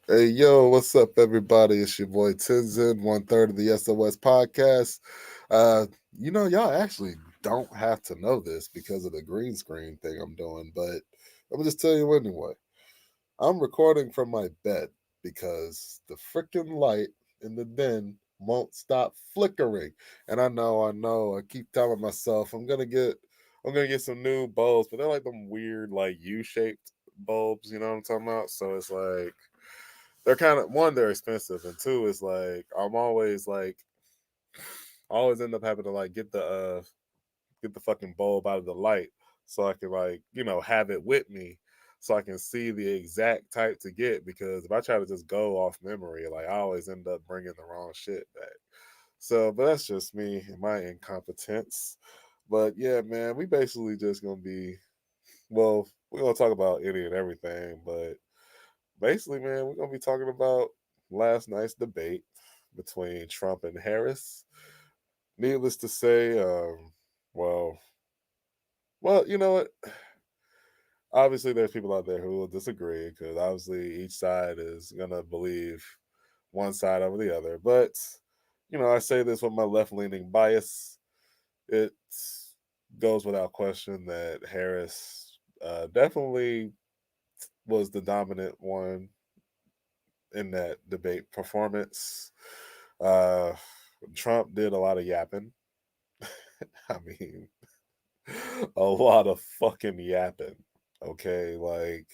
Hey, yo, what's up, everybody? It's your boy Tenzin, one third of the SOS podcast. Y'all actually don't have to know this because of the green screen thing I'm doing, but I'm just tell you anyway. I'm recording from my bed because the freaking light in the den won't stop flickering. And I keep telling myself I'm gonna get some new bulbs, but they're like them weird, like U-shaped bulbs, you know what I'm talking about? So it's like they're kind of one, they're expensive, and two, is like I always end up having to like get the fucking bulb out of the light so I can have it with me so I can see the exact type to get, because if I try to just go off memory, like I always end up bringing the wrong shit back. So, but that's just me and my incompetence. But yeah, man, we basically just gonna be we're gonna talk about any and everything, but basically, man, we're gonna be talking about last night's debate between Trump and Harris. Needless to say, well, you know what? Obviously, there's people out there who will disagree because obviously each side is gonna believe one side over the other. But I say this with my left-leaning bias. It goes without question that Harris definitely was the dominant one in that debate performance. Uh, Trump did a lot of yapping. I mean, a lot of fucking yapping. Okay, like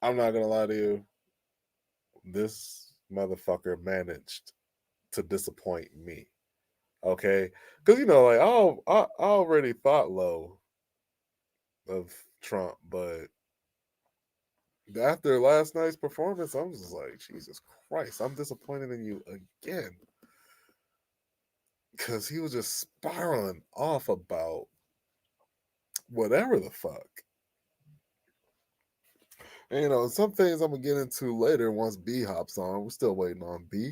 I'm not gonna lie to you, this motherfucker managed to disappoint me. Okay, because like I already thought low of Trump, but after last night's performance, I was just like, Jesus Christ, I'm disappointed in you again. Because he was just spiraling off about whatever the fuck. And, some things I'm gonna get into later once B hops on. We're still waiting on B.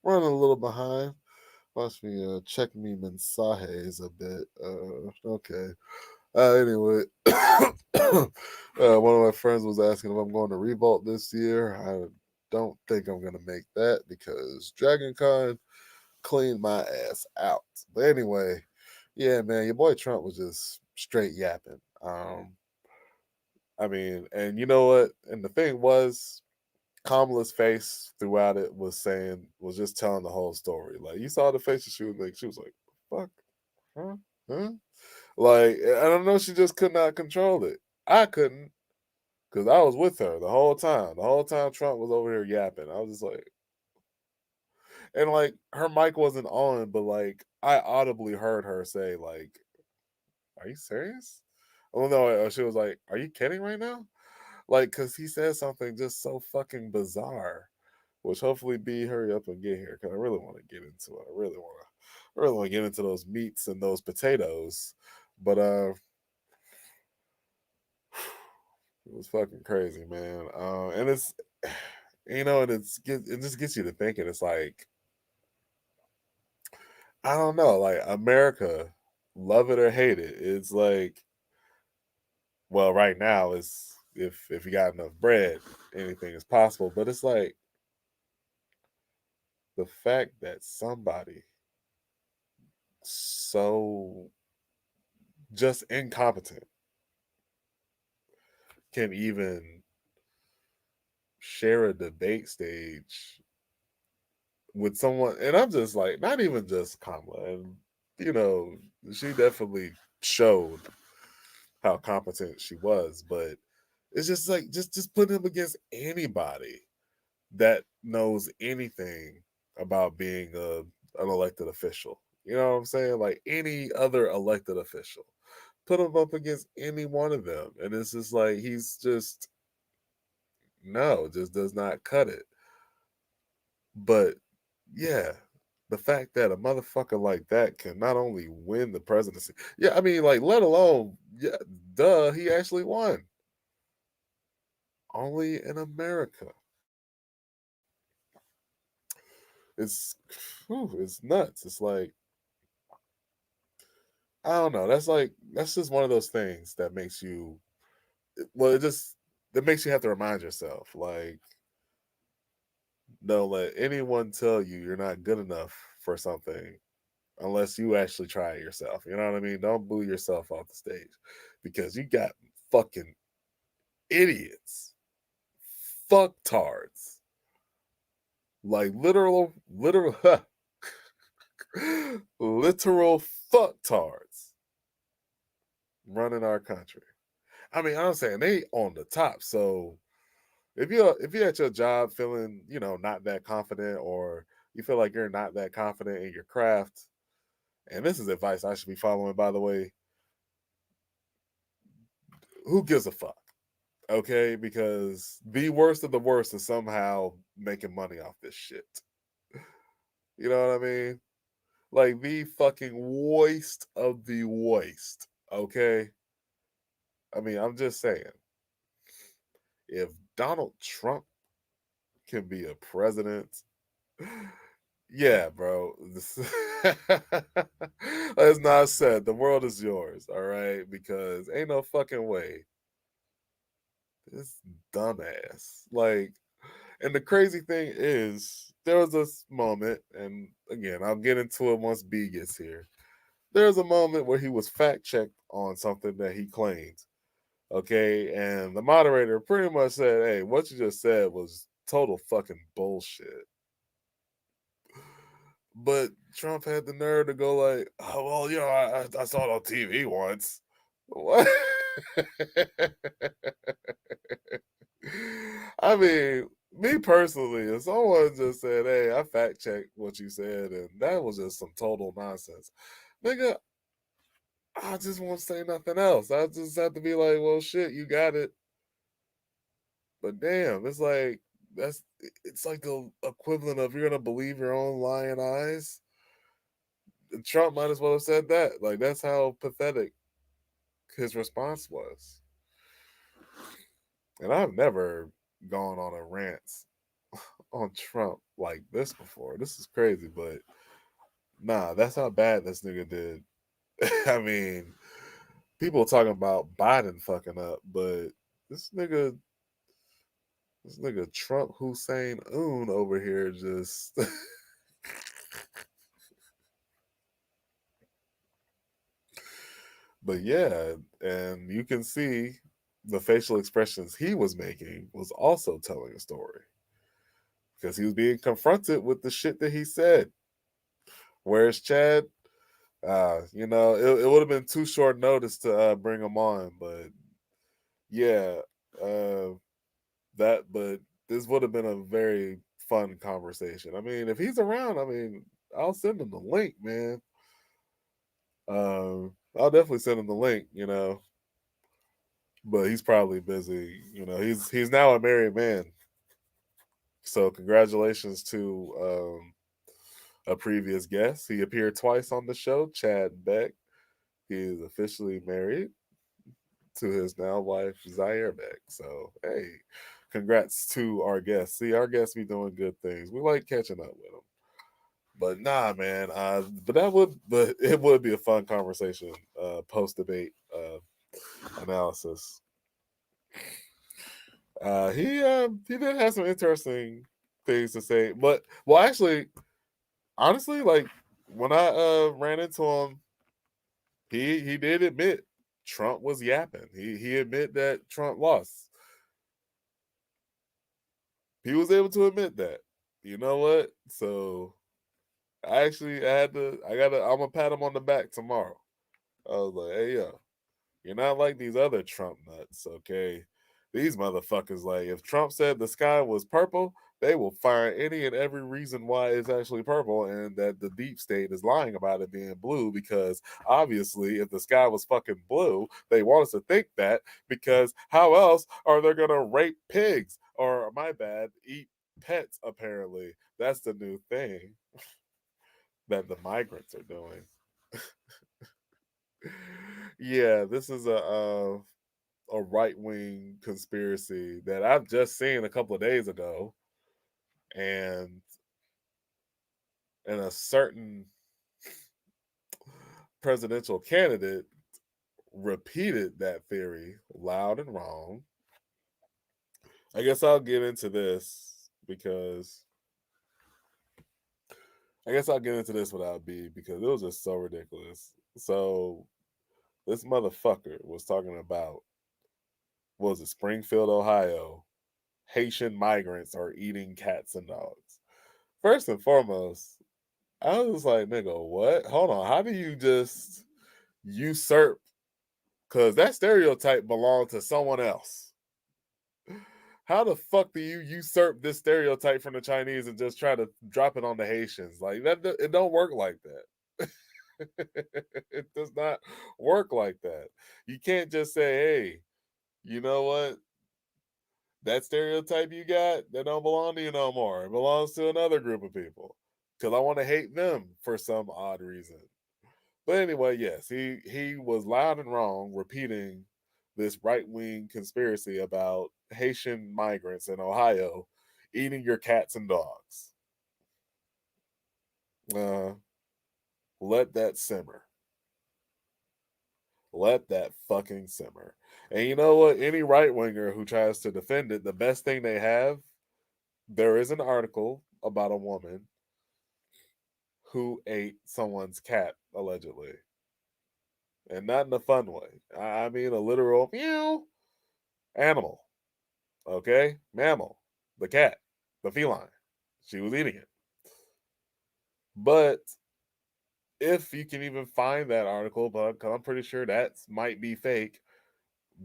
Running a little behind. Watch me check me mensajes a bit. Okay. Anyway, one of my friends was asking if I'm going to Revolt this year. I don't think I'm gonna make that because Dragon Con cleaned my ass out. But anyway, yeah, man, your boy Trump was just straight yapping. I mean, and you know what? And the thing was, Kamala's face throughout it was just telling the whole story. Like you saw the face she was like, "Fuck, huh, huh?" Like I don't know, she just could not control it. I couldn't because I was with her the whole time. The whole time Trump was over here yapping, I was just like, and like her mic wasn't on, but like I audibly heard her say like, "Are you serious?" Oh no, she was like, "Are you kidding right now?" Like, cause he said something just so fucking bizarre. Which hopefully B hurry up and get here because I really want to get into it. I really want to get into those meats and those potatoes. But it was fucking crazy, man. And it's and it just gets you to thinking. It's like I don't know, like America, love it or hate it. It's like, well, right now it's if you got enough bread, anything is possible. But it's like the fact that somebody so just incompetent can even share a debate stage with someone, and I'm just like, not even just Kamala, and you know, she definitely showed how competent she was, but it's just like just put him against anybody that knows anything about being an elected official. You know what I'm saying? Like any other elected official. Put him up against any one of them. And it's just like he's just no, just does not cut it. But yeah, the fact that a motherfucker like that can not only win the presidency, yeah, I mean, like, let alone, yeah, duh, he actually won. Only in America. It's, it's nuts. It's like, I don't know. That's just one of those things that makes you, well, it makes you have to remind yourself, like, Don't let anyone tell you you're not good enough for something unless you actually try it yourself. You know what I mean? Don't boo yourself off the stage because you got fucking idiots, fucktards, like literal, literal fucktards running our country. I mean, I'm saying they on the top. So if you're at your job feeling, not that confident, or you feel like you're not that confident in your craft, and this is advice I should be following, by the way, who gives a fuck? Okay, because the worst of the worst is somehow making money off this shit. You know what I mean? Like the fucking waste of the waste. Okay, I mean, I'm just saying, if Donald Trump can be a president, yeah, bro. As not said, the world is yours, all right? Because ain't no fucking way. This dumbass. Like, and the crazy thing is, there was this moment, and again, I'll get into it once B gets here. There was a moment where he was fact checked on something that he claimed. Okay, and the moderator pretty much said, "Hey, what you just said was total fucking bullshit." But Trump had the nerve to go like, "Oh well, I saw it on TV once." What? I mean, me personally, if someone just said, "Hey, I fact checked what you said," and that was just some total nonsense, nigga, I just won't say nothing else. I just have to be like, "Well, shit, you got it." But damn, it's like the equivalent of you're gonna believe your own lying eyes. Trump might as well have said that. Like that's how pathetic his response was. And I've never gone on a rant on Trump like this before. This is crazy, but nah, that's how bad this nigga did. I mean, people talking about Biden fucking up, but this nigga, this nigga Trump Hussein Un over here just. But yeah, and you can see the facial expressions he was making was also telling a story because he was being confronted with the shit that he said. Where's Chad? It would have been too short notice to bring him on, but yeah, uh, but this would have been a very fun conversation. I mean, if he's around, I mean, I'll send him the link, man. I'll definitely send him the link, but he's probably busy. He's now a married man. So congratulations to a previous guest. He appeared twice on the show, Chad Beck. He is officially married to his now wife, Zaire Beck. So hey, congrats to our guests. See, our guests be doing good things. We like catching up with them. But nah, man. But it would be a fun conversation post debate analysis. He did have some interesting things to say, but well, actually, honestly, like when I ran into him, he did admit Trump was yapping. He admit that Trump lost. He was able to admit that. You know what? So I'm gonna pat him on the back tomorrow. I was like, hey yo, you're not like these other Trump nuts, okay? These motherfuckers, like, if Trump said the sky was purple, they will find any and every reason why it's actually purple and that the deep state is lying about it being blue because obviously, if the sky was fucking blue, they want us to think that because how else are they gonna rape pigs? Or, my bad, eat pets, apparently. That's the new thing that the migrants are doing. Yeah, this is a right wing conspiracy that I've just seen a couple of days ago, and a certain presidential candidate repeated that theory loud and wrong. I guess I'll get into this because I guess I'll get into this without B because it was just so ridiculous. So this motherfucker was talking about, what was it, Springfield, Ohio? Haitian migrants are eating cats and dogs. First and foremost, I was just like, nigga, what? Hold on. How do you just usurp? Because that stereotype belonged to someone else. How the fuck do you usurp this stereotype from the Chinese and just try to drop it on the Haitians? Like that, it don't work like that. It does not work like that. You can't just say, hey, you know what? That stereotype you got, that don't belong to you no more. It belongs to another group of people. Because I want to hate them for some odd reason. But anyway, yes, he was loud and wrong repeating this right wing conspiracy about Haitian migrants in Ohio eating your cats and dogs. Uh, let that simmer. Let that fucking simmer. And you know what? Any right winger who tries to defend it, the best thing they have, there is an article about a woman who ate someone's cat, allegedly. And not in a fun way. I mean a literal meow animal. Okay? Mammal. The cat. The feline. She was eating it. But if you can even find that article, but I'm pretty sure that might be fake,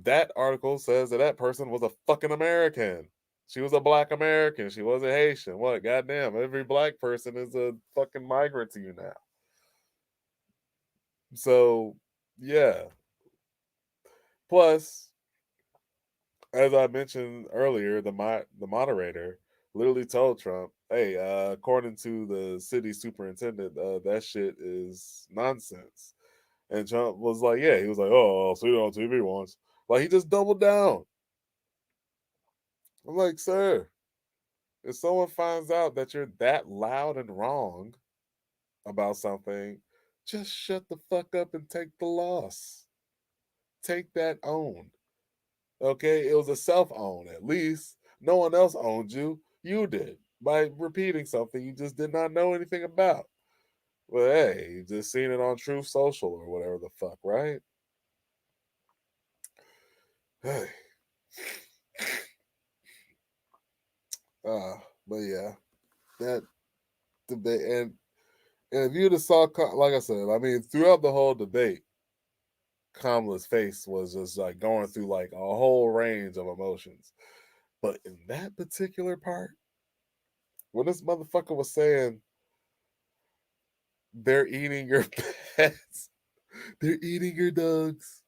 that article says that that person was a fucking American. She was a black American. She wasn't Haitian. What? Goddamn. Every black person is a fucking migrant to you now. So, yeah. Plus, as I mentioned earlier, the moderator literally told Trump, "Hey, according to the city superintendent, that shit is nonsense." And Trump was like, "Yeah," he was like, "Oh, I'll see it on TV once." Like he just doubled down. I'm like, "Sir, if someone finds out that you're that loud and wrong about something, just shut the fuck up and take the loss. Take that own." Okay, it was a self own at least. No one else owned you. You did by repeating something you just did not know anything about. Well, hey, you just seen it on Truth Social or whatever the fuck, right? Hey, uh, but yeah, that debate and if you'd have saw, like I said, I mean, throughout the whole debate, Kamala's face was just like going through like a whole range of emotions. But in that particular part, when this motherfucker was saying they're eating your pets, they're eating your dogs,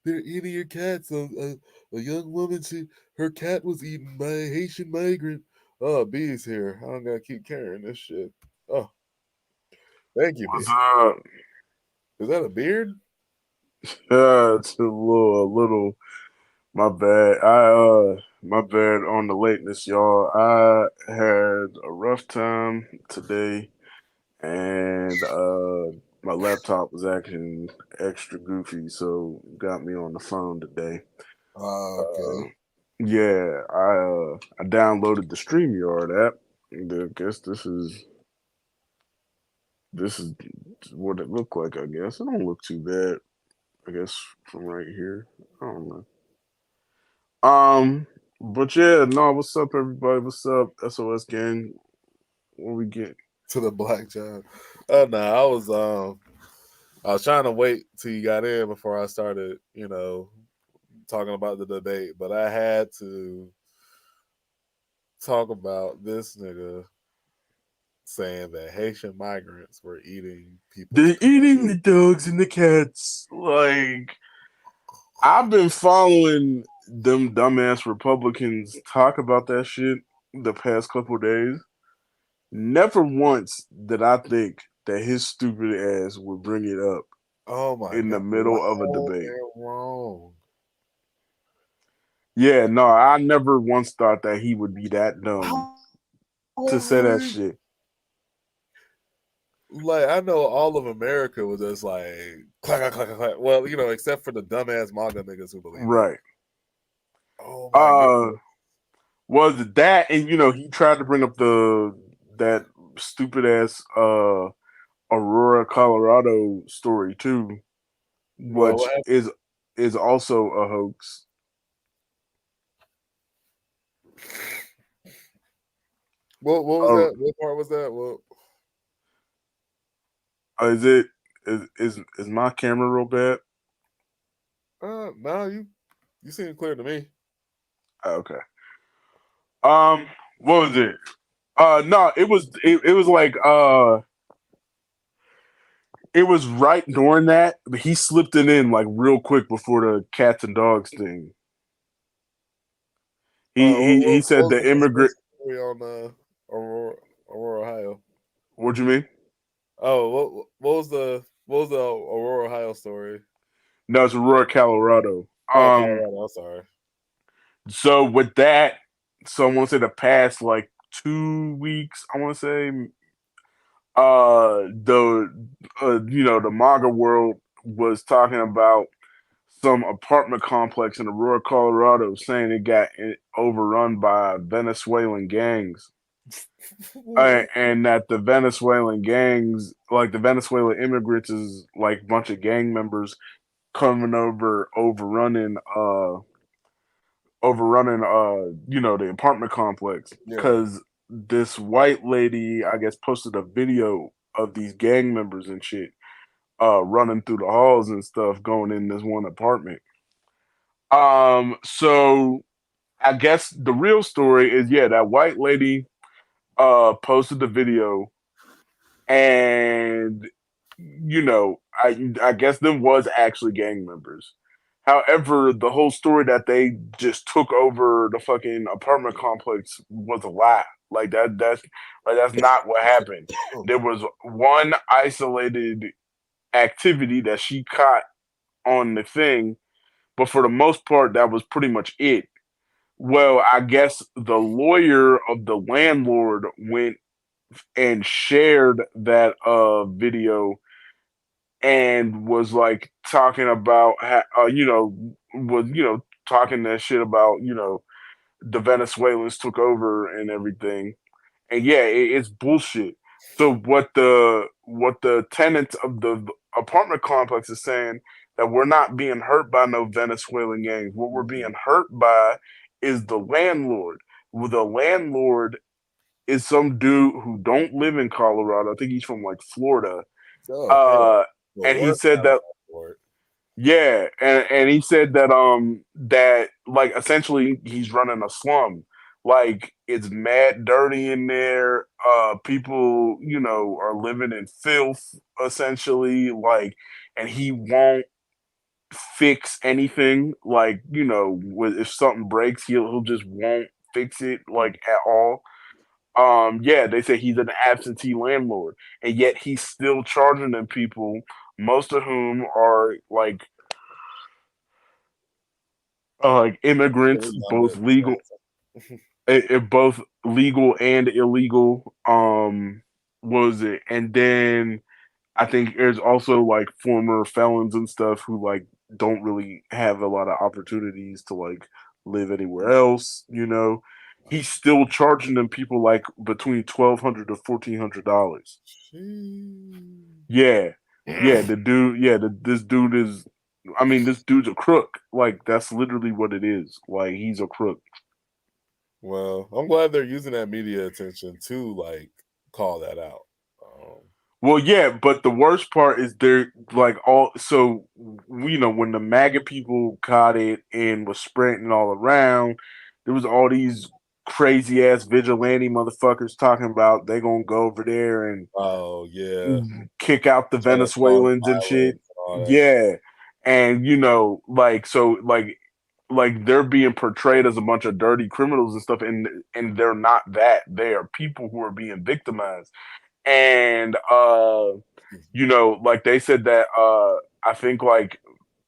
they're eating your cats. A young woman, her cat was eaten by a Haitian migrant. Oh, B's here. I don't gotta keep carrying this shit. Oh, thank you, B. What's up? Is that a beard? It's a little. My bad. My bad on the lateness, y'all. I had a rough time today, and my laptop was acting extra goofy, so it got me on the phone today. Okay. Uh, yeah, I downloaded the StreamYard app. I guess this is what it looked like. I guess it don't look too bad. I guess from right here. I don't know. Um, but yeah, no, what's up, everybody? What's up, SOS gang? What we get? To the black child. Oh no, I was trying to wait till you got in before I started, talking about the debate, but I had to talk about this nigga saying that Haitian migrants were eating people's They're pets. eating the dogs and the cats. Like I've been following them dumbass Republicans talk about that shit the past couple days. Never once did I think that his stupid ass would bring it up Oh my in the god, middle of a loud debate. and wrong. Yeah, no, I never once thought that he would be that dumb How old to were say that we? shit. Like I know all of America was just like clack clack clack clack. Well, except for the dumbass manga niggas who believe it. Right. Oh my Uh goodness. was that and he tried to bring up that stupid ass Aurora, Colorado story too, Well, which is also a hoax. what was Uh, that? What part was that? Well, is it is my camera real bad? no, you seem clear to me. Okay. What was it? No, it was like it was right during that, but he slipped it in like real quick before the cats and dogs thing. He What said was the the immigrant. conspiracy theory on Aurora, Ohio? What do you mean? Oh, what was the Aurora, Ohio story? No, it's Aurora, Colorado. Oh, Colorado. I'm sorry. So with that, so I want to say the past like 2 weeks, I want to say, the the MAGA world was talking about some apartment complex in Aurora, Colorado, saying it got overrun by Venezuelan gangs. What? And that the Venezuelan gangs, like the Venezuelan immigrants, is like a bunch of gang members coming over, overrunning the apartment complex Yeah. because this white lady, I guess, posted a video of these gang members and shit running through the halls and stuff, going in this one apartment. So I guess the real story is, yeah, that white lady posted the video, and I guess them was actually gang members. However, the whole story that they just took over the fucking apartment complex was a lie. That's not what happened. There was one isolated activity that she caught on the thing, but for the most part, that was pretty much it. Well, I guess the lawyer of the landlord went and shared that video and was like talking about was talking that shit about the Venezuelans took over and everything. And yeah, it's bullshit. So what the tenants of the apartment complex is saying, that we're not being hurt by no Venezuelan gangs. What we're being hurt by is the landlord. Well, the landlord is some dude who don't live in Colorado. I think he's from like Florida. Oh hell, Uh, the and he worst said kind of that, sport. yeah, and he said that that like essentially he's running a slum. Like it's mad dirty in there. People, are living in filth essentially. Like, and he won't fix anything. Like, if something breaks, he'll just won't fix it like at all. Yeah, they say he's an absentee landlord, and yet he's still charging them people, most of whom are like immigrants, both legal and illegal. What was it? And then I think there's also like former felons and stuff who like don't really have a lot of opportunities to like live anywhere else. He's still charging them people like between $1,200 to $1,400. Yeah, yeah. The dude, yeah. This dude is. I mean, this dude's a crook. Like that's literally what it is. Like he's a crook. Well, I'm glad they're using that media attention to like call that out. Well, yeah, but the worst part is they're like all so when the MAGA people caught it and was sprinting all around, there was all these crazy ass vigilante motherfuckers talking about they gonna go over there and Oh yeah, kick out the trying to cause Venezuelans and shit. violence and all that shit. Yeah, and like they're being portrayed as a bunch of dirty criminals and stuff, and they're not that. They are people who are being victimized, and like they said that I think like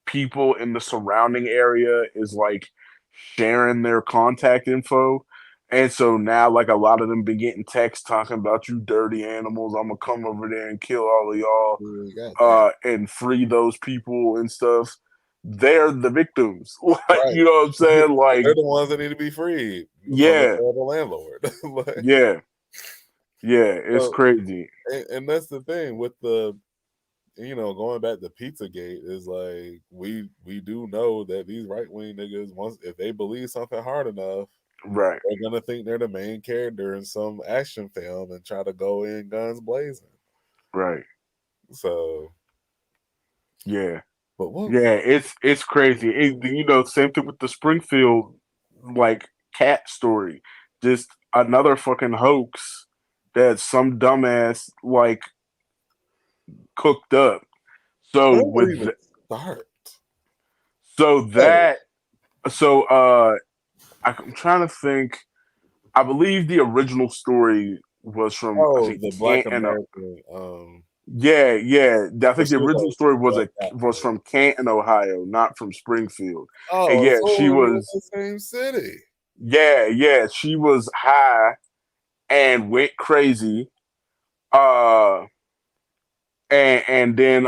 people in the surrounding area is like sharing their contact info. And so now, like a lot of them been getting texts talking about you dirty animals. I'm gonna come over there and kill all of y'all, God damn. and free those people and stuff. They're the victims, like Right. you know what I'm saying? Like, They're the ones that need to be freed from the yeah, terrible landlord. Like, yeah. Yeah, it's So, crazy. and that's the thing with the, going back to Pizzagate is like we do know that these right wing niggas, once if they believe something hard enough, Right, they're gonna think they're the main character in some action film and try to go in guns blazing. right. So, Yeah. but what? Yeah, it's crazy. Same thing with the Springfield like cat story. Just another fucking hoax that some dumbass like cooked up. So Where would it with even start? so Hey, that so I'm trying to think. I believe the original story was from I oh, think the Black Canton. American. Yeah, yeah. I But think the she was original story a was drug a was captain. from Canton, Ohio, not from Springfield. And Oh, yeah, so she we were in was the same city. she was high and went crazy. Uh and then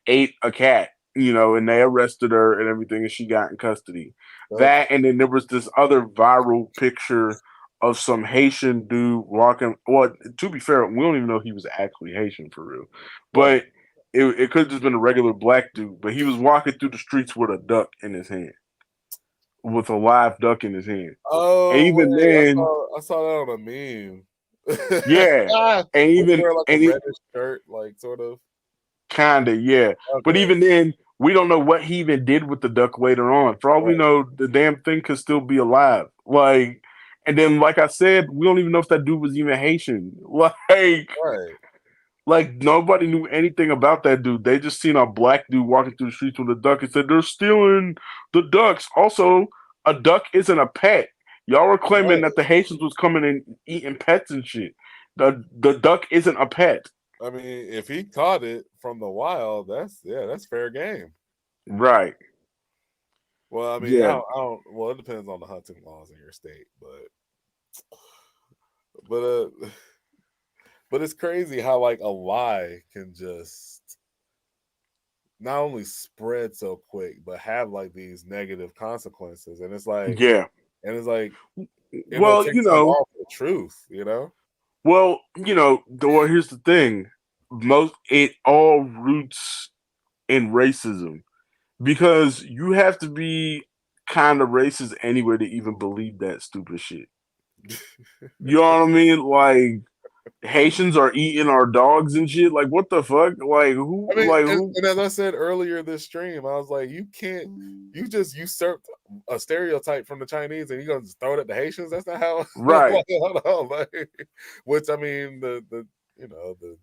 ate a cat, and they arrested her and everything and she got in custody. Okay, That and then there was this other viral picture of some Haitian dude walking. Well, to be fair, we don't even know he was actually Haitian for real. right. But it could have just been a regular black dude, but he was walking through the streets with a duck in his hand, with a live duck in his hand. And Oh even wait, then, I saw that on a meme. yeah. And Was he even wearing like a and reddish shirt, like sort of? Kinda, yeah. But Okay, even then, we don't know what he even did with the duck later on. For all we right, know, the damn thing could still be alive. Like, and then, like I said, we don't even know if that dude was even Haitian. right. Like nobody knew anything about that dude. They just seen a black dude walking through the streets with a duck and said they're stealing the ducks. Also, a duck isn't a pet. Y'all were claiming that Right. the Haitians was coming and eating pets and shit. The duck isn't a pet. I mean, if he caught it from the wild, that's fair game. Right. Well, I mean, Yeah. I don't. Well, it depends on the hunting laws in your state, but but it's crazy how like a lie can just not only spread so quick, but have like these negative consequences, Yeah. and it's like Well, take someone off the truth, well, here's the thing. It all roots in racism because you have to be kind of racist anyway to even believe that stupid shit. You know what I mean? Like Haitians are eating our dogs and shit. Like what the fuck? Like who? I mean, Like and, who? and as I said earlier this stream, I was like, you can't, you just usurped a stereotype from the Chinese and you're gonna just throw it at the Haitians. That's not how. Right, Like, hold on, like, which I mean, the you know the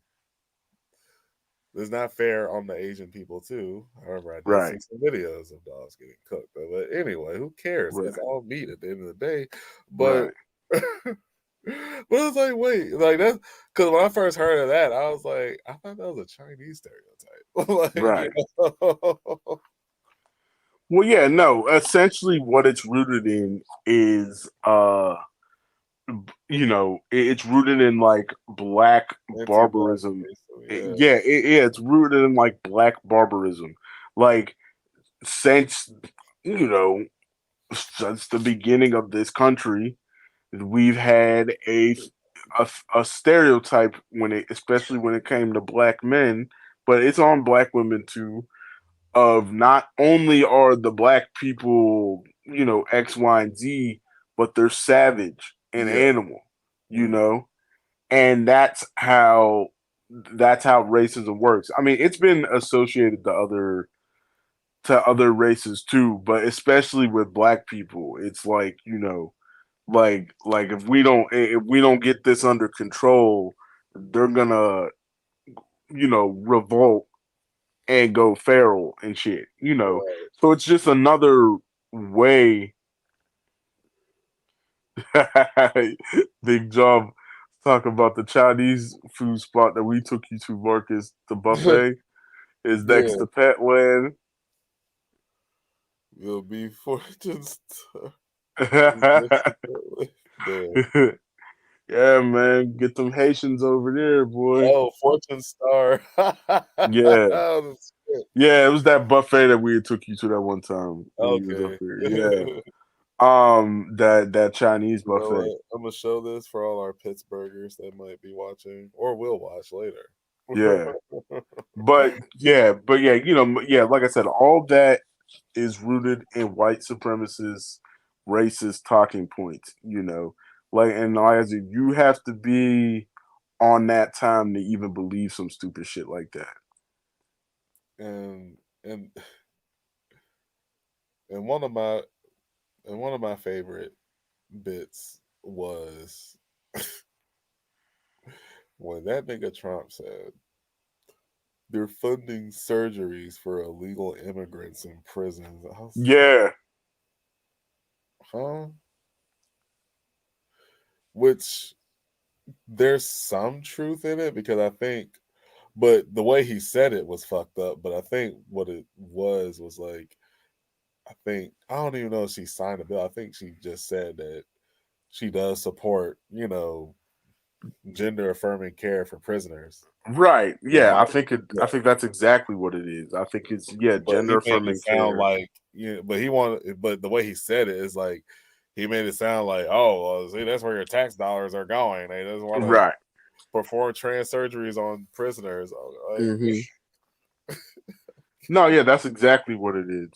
it's not fair on the Asian people too. However, I did right, see some videos of dogs getting cooked. But anyway, who cares? It's right, all meat at the end of the day. But right, but it's like, wait, like that's because when I first heard of that, I was like, I thought that was a Chinese stereotype. Like, right. Well, yeah, no. Essentially, what it's rooted in is it's rooted in like black anti-black barbarism. racism, yeah. Yeah, it's rooted in like black barbarism. Like since you know since the beginning of this country, we've had a stereotype especially when it came to black men, but it's on black women too. Of not only are the black people, X, Y, and Z, but they're savage and Yeah. animal, you Mhm. know, and that's how racism works. I mean, it's been associated to other races too, but especially with black people, it's like like if we don't get this under control, they're gonna revolt and go feral and shit. Right. So it's just another way. Big job. Talk about the Chinese food spot that we took you to, Marcus. The buffet is next Yeah. to Petland. You'll be fortune star. Yeah, Damn. man. Get them Haitians over there, boy. Oh, fortune star. Yeah. Oh, shit. Yeah, it was that buffet that we took you to that one time when you was up Okay. here. Yeah. That Chinese You know buffet. what? I'm gonna show this for all our Pittsburghers that might be watching or will watch later. Yeah. But yeah, yeah, like I said, all that is rooted in white supremacist, racist talking points, Like, and like I said, you have to be on that time to even believe some stupid shit like that. and and one of my one of my favorite bits was when that nigga Trump said they're funding surgeries for illegal immigrants in prisons. I was like, Yeah. huh? Which there's some truth in it because I think, but the way he said it was fucked up. But I think what it was like, I think, I don't even know if she signed a bill. I think she just said that she does support, gender affirming care for prisoners. Right. But Yeah, my, I yeah, think that's exactly what it is. I think it's but gender he made it affirming sound care. like, but he wanted, but the way he said it is like, he made it sound like, oh, well, see, that's where your tax dollars are going. They just want to Right. perform trans surgeries on prisoners. Like, Hmm. No, yeah, that's exactly what it is.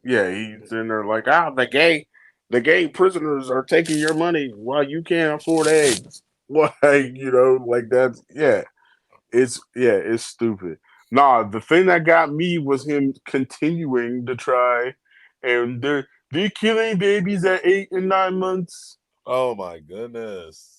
Yeah, he's in there like, the gay prisoners are taking your money while you can't afford eggs. Like, like that's it's stupid. Nah, the thing that got me was him continuing to try, and they're killing babies at 8 and 9 months. oh my goodness.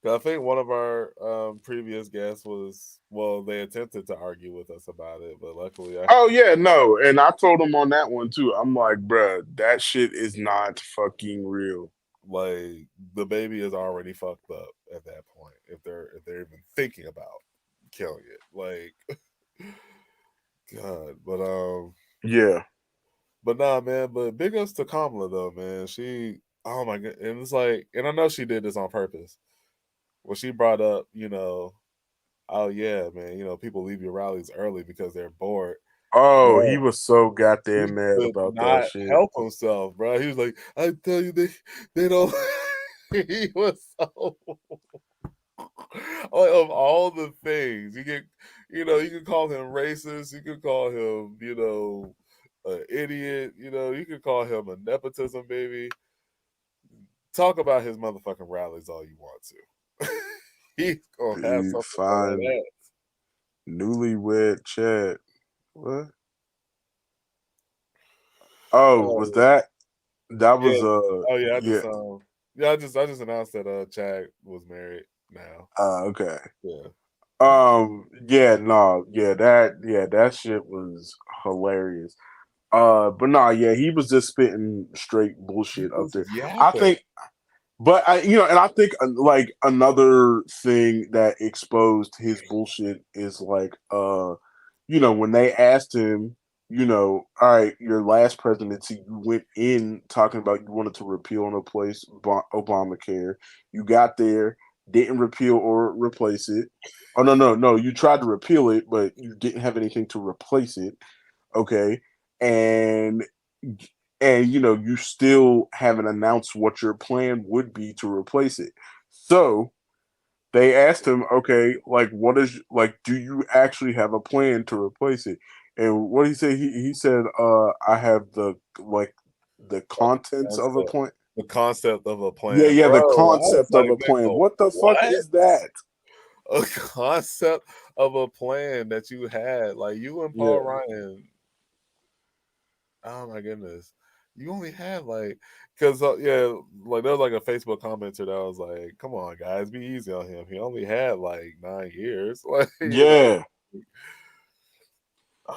I think one of our previous guests was, well, they attempted to argue with us about it, but luckily I Oh yeah, no, and I told him on that one too. I'm like, bruh, that shit is not fucking real. like the baby is already fucked up at that point if they're even thinking about killing it. Like God, Yeah. but nah, man. But big ups to Kamala though, man. She, oh my god, and it's like, and I know she did this on purpose. When she brought up, oh yeah, man, people leave your rallies early because they're bored. Oh, he Bro, was so he goddamn mad could about that not shit. help himself, bro. He was like, I tell you, they don't. He was so like, of all the things you can call him racist, you can call him, an idiot, you can call him a nepotism baby. Talk about his motherfucking rallies all you want to. He's gonna have You something for that find ass. newlywed Chad. What? Oh, was Oh that yeah, was oh yeah. yeah. I just announced that Chad was married now. Okay. Yeah, Yeah, no, yeah, that shit was hilarious. But nah, yeah, he was just spitting straight he bullshit up was there. I yapping. think But and I think like another thing that exposed his bullshit is like, when they asked him, all right, your last presidency, you went in talking about you wanted to repeal and replace Obamacare. You got there, didn't repeal or replace it. Oh no, no, no, you tried to repeal it, but you didn't have anything to replace it. Okay, and you still haven't announced what your plan would be to replace it. So they asked him, okay, like what is like, do you actually have a plan to replace it? And what did he say? He said, I have the contents of a Concept. plan. The concept of a Yeah, plan, yeah, bro. the I was concept of like, a plan. nigga, What the fuck what? is that? A concept of a plan that you had, like you and Paul Yeah. Ryan. Oh my goodness, you only had like, because yeah, like there was like a Facebook commenter that was like, "Come on, guys, be easy on him. He only had like 9 years, like Yeah.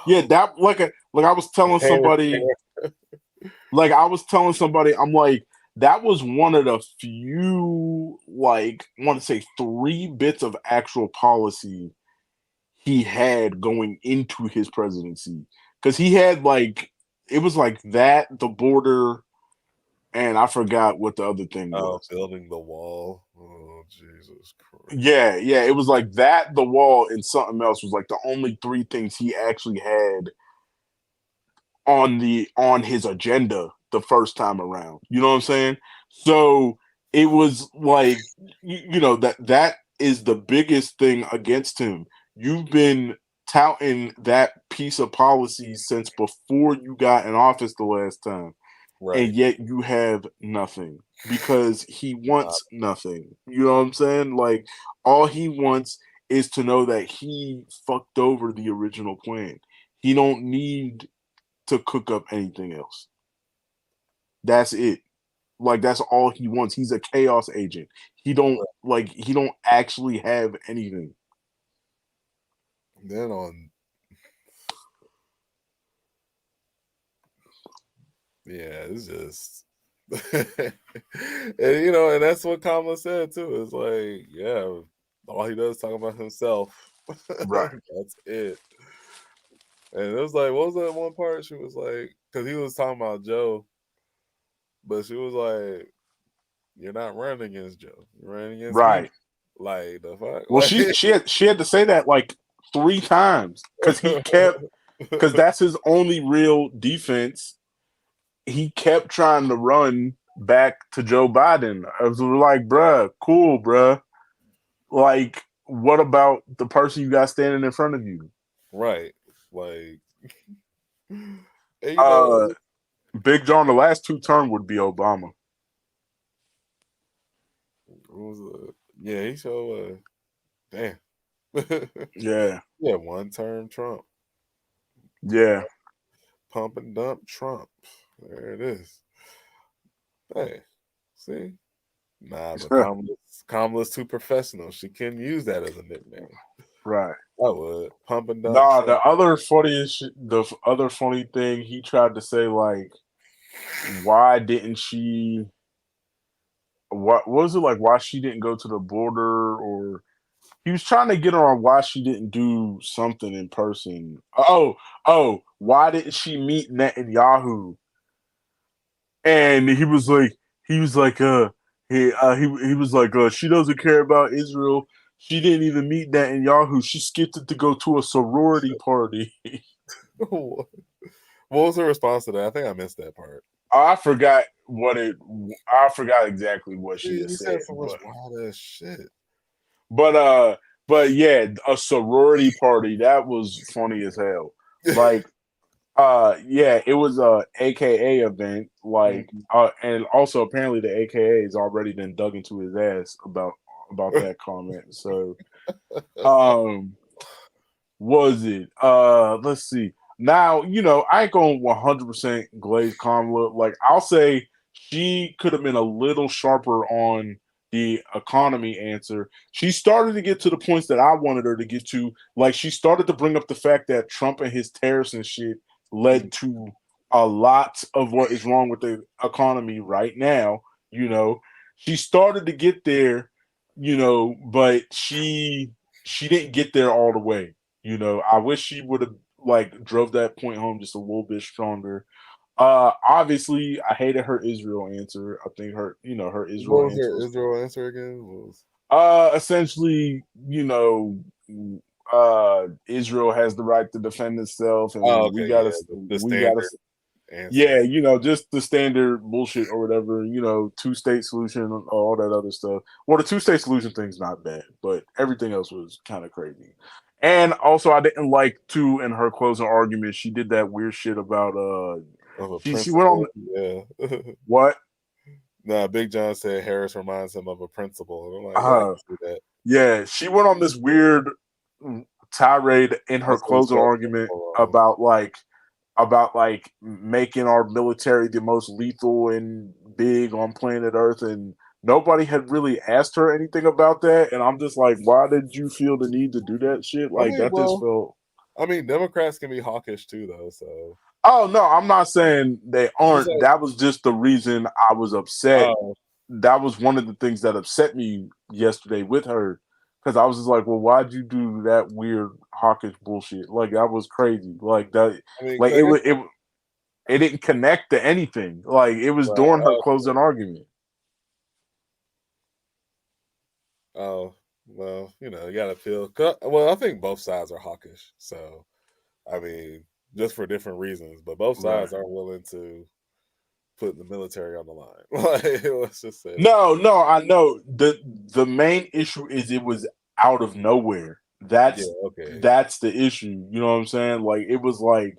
Yeah, Oh, that like I was telling hair, somebody, hair. I'm like, that was one of the few, like, I want to say three bits of actual policy he had going into his presidency. Because he had, like, it was like that, the border, and I forgot what the other thing Oh, was. building the wall. Oh, Jesus Christ. Yeah, yeah, it was like that, the wall, and something else was like the only three things he actually had on his agenda the first time around. You know what I'm saying? So it was like that is the biggest thing against him. You've been touting that piece of policy since before you got in office the last time, and Right. yet you have nothing because he Nah, wants nothing. You know what I'm saying? Like all he wants is to know that he fucked over the original plan. He don't need to cook up anything else. That's it. Like that's all he wants. He's a chaos agent. He don't actually have anything. then on, yeah, it's just, and and that's what Kamala said too. It's like, yeah, all he does is talk about himself. Right. That's it. And it was like, what was that one part? She was like, because he was talking about Joe, but she was like, "You're not running against Joe. You're running against me." Right. Like the fuck, Well, she had to say that like 3 times because he kept because that's his only real defense. He kept trying to run back to Joe Biden. I was like, bruh, cool, bruh. Like, what about the person you got standing in front of you? right, like, and Uh, Big John, the last 2 term would be Obama. what was yeah, he showed damn. Yeah, Yeah, one term Trump. yeah, Pump and dump Trump. There it is. Hey, see? Nah, but Kamala's too professional. She couldn't use that as a nickname. right. I would. Pump and dump Nah, Trump. the other funny thing he tried to say, like, why didn't she? What was it like? Why she didn't go to the border, or he was trying to get her on why she didn't do something in person. Why didn't she meet Netanyahu? And he was like, he was like, she doesn't care about Israel. She didn't even meet Netanyahu. She skipped it to go to a sorority party. What was her response to that? I think I missed that part. I forgot I forgot exactly what she had He said, said so much wild ass shit. but uh, but yeah, a sorority party that was funny as hell. Like, yeah, it was a AKA event, like, Mhm. and also apparently the AKA has already been dug into his ass about that comment. So, um, was it? Let's see. Now, I ain't going 100% glaze Kamala. Like, I'll say she could have been a little sharper on the economy answer. She started to get to the points that I wanted her to get to. Like, she started to bring up the fact that Trump and his tariffs and shit led to a lot of what is wrong with the economy right now. You know, she started to get there, but she didn't get there all the way. I wish she would have like drove that point home just a little bit stronger. Obviously, I hated her Israel answer. I think her What Israel was answer her was Israel answer again? What was essentially, Israel has the right to defend itself, Oh, and okay, yeah, the we gotta, standard answer. yeah, just the standard bullshit or whatever, 2-state solution, all that other stuff. Well, the 2-state solution thing's not bad, but everything else was kind of crazy. And also, I didn't like too in her closing argument. She did that weird shit about Of a she went on principal, yeah. what Nah, Big John said Harris reminds him of a principal. And I'm like, yeah, I uh can see that. yeah, she went on this weird tirade in her Also, he closing spelled argument principal wrong. about making our military the most lethal and big on planet Earth, and nobody had really asked her anything about that. And I'm just like, why did you feel the need to do that shit? I Like mean, that just well, felt. I mean, Democrats can be hawkish too, though. So Oh no, I'm not saying they just aren't. like, That was just the reason I was upset. oh, That was one of the things that upset me yesterday with her, because I was just like, well, why'd you do that weird hawkish bullshit? Like that was crazy. Like that, I mean, like because I guess, it didn't connect to anything. Like it was right, during her okay. closing argument. Oh, well, you got to feel. Well, I think both sides are hawkish. So, I mean, just for different reasons. But both Right. sides aren't willing to put the military on the line. Like, let's just say that. No, I know. The main issue is it was out of nowhere. Yeah, okay. That's the issue. You know what I'm saying? Like it was Slick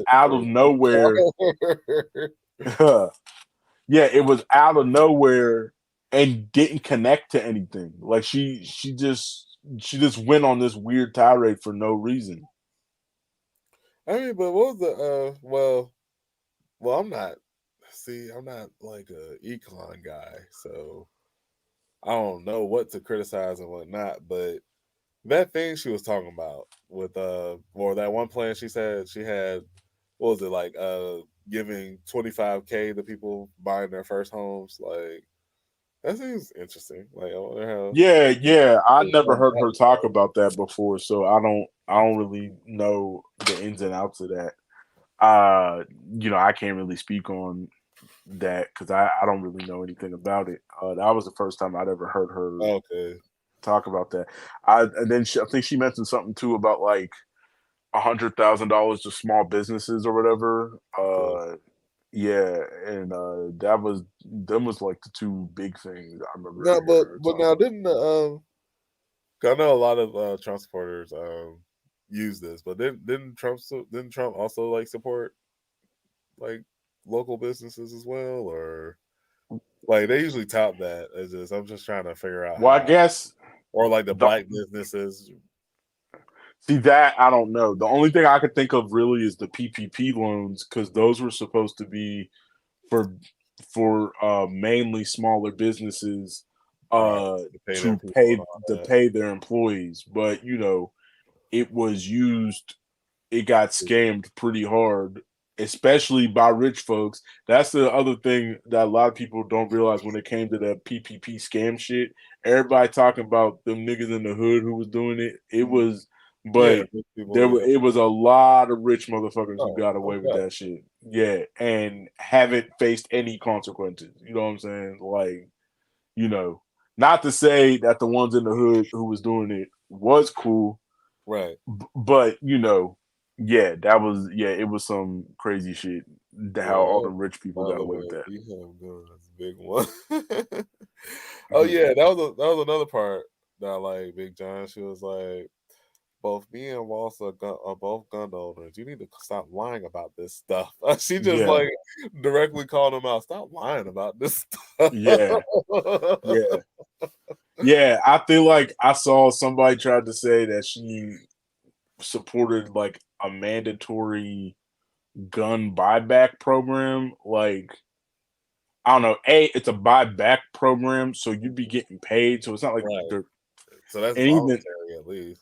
out of for nowhere. Yeah, it was out of nowhere and didn't connect to anything. Like she just went on this weird tirade for no reason. I mean, but what was the well, I'm not. See, I'm not like a econ guy, so I don't know what to criticize and what not. But that thing she was talking about with or that one plan she said she had, what was it like? Giving 25K to people buying their first homes. Like that seems interesting. Like I wonder how. Yeah. I They never fund heard that her talk part. about that before, so I don't really know the ins and outs of that. Uh, I can't really speak on that because I don't really know anything about it. That was the first time I'd ever heard her Okay. talk about that. I think she mentioned something too about like $100,000 to small businesses or whatever. Okay. Yeah, and that was them was like the two big things I remember No, hearing but her but talk now about. didn't 'cause I know a lot of Trump supporters use this, but didn't Trump also like support like local businesses as well, or like they usually top that as just I'm just trying to figure out Well, I how, guess or like the the black businesses. see that I don't know. The only thing I could think of really is the PPP loans because those were supposed to be for mainly smaller businesses Right, uh to pay their to people and pay all to that. pay their employees, but it was used it got scammed pretty hard, especially by rich folks. That's the other thing that a lot of people don't realize when it came to the PPP scam shit. Everybody talking about them niggas in the hood who was doing it. Mhm. Yeah, But rich people. Yeah. it was a lot of rich motherfuckers who Oh, got no away with doubt. that shit. Yeah, and haven't faced any consequences. You know what I'm saying? You know, not to say that the ones in the hood who was doing it was cool, Right. but yeah, it was some crazy shit. How all Yeah. the rich people got Another away with one. that. You have guns, big one. Oh Mhm. yeah, that was another part that I like. Big John. She was like, both me and Walls are both gun owners. You need to stop lying about this stuff. She just Yeah, like directly called him out. Stop lying about this stuff. yeah, yeah, yeah. I feel like I saw somebody tried to say that she supported like a mandatory gun buyback program. Like I don't know, it's a buyback program, so you'd be getting paid. So it's not like Right. they're So that's and even voluntary at least.